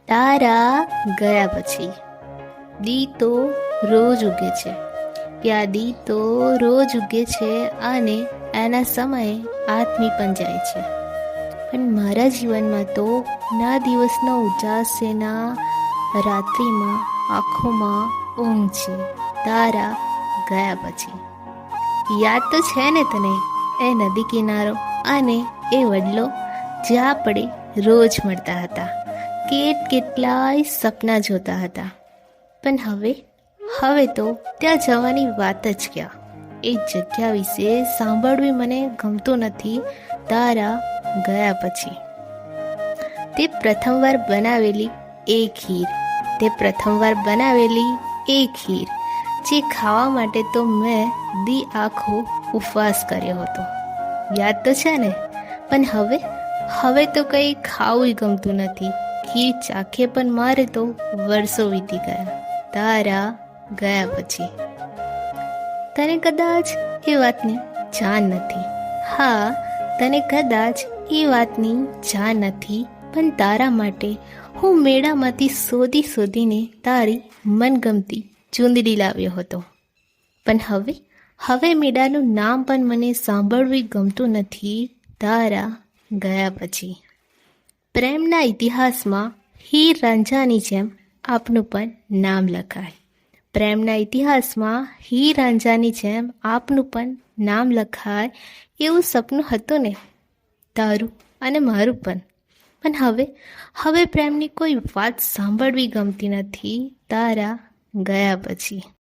તારા ગયા પછી દી તો રોજ ઉગે છે, ત્યાં દી તો રોજ ઉગે છે અને એના સમયે આથમી પણ જાય છે. પણ મારા જીવનમાં તો ના દિવસનો ઉજાસ છે, ના રાત્રિમાં આંખોમાં ઊંઘ છે, તારા ગયા પછી. યાદ તો છે ને તને એ નદી કિનારો અને એ વડલો જ્યાં આપણે રોજ મળતા હતા, કેટલાય સપના જોતા હતા. પણ હવે તો ત્યાં જવાની વાત જ ક્યાં. એ જગ્યા વિશે સાંભળવી મને ગમતું નથી તારા ગયા પછી. તે પ્રથમવાર બનાવેલી એ ખીર જે ખાવા માટે તો મેં દી આખો ઉપવાસ કર્યો હતો, યાદ તો છે ને. પણ હવે તો કંઈ ખાવું ગમતું નથી. ખીર ચાખે પણ મારે તો વર્ષો વીતી ગયા તારા ગયા પછી. તને કદાચ એ વાતની જાણ નથી, હા તને કદાચ એ વાતની જાણ નથી, પણ તારા માટે હું મેળામાંથી શોધીને તારી મનગમતી ચૂંદડી લાવ્યો હતો. પણ હવે મેળાનું નામ પણ મને સાંભળવું ગમતું નથી તારા ગયા પછી. પ્રેમના ઇતિહાસમાં હીર રાંઝાની જેમ આપનું પણ નામ લખાય. પ્રેમના ઇતિહાસમાં હીર રાંઝાની જેમ આપનું પણ નામ લખાય એવું સપનું હતું ને તારું અને મારું પણ. પણ હવે પ્રેમની કોઈ વાત સાંભળવી ગમતી નથી તારા ગયા પછી.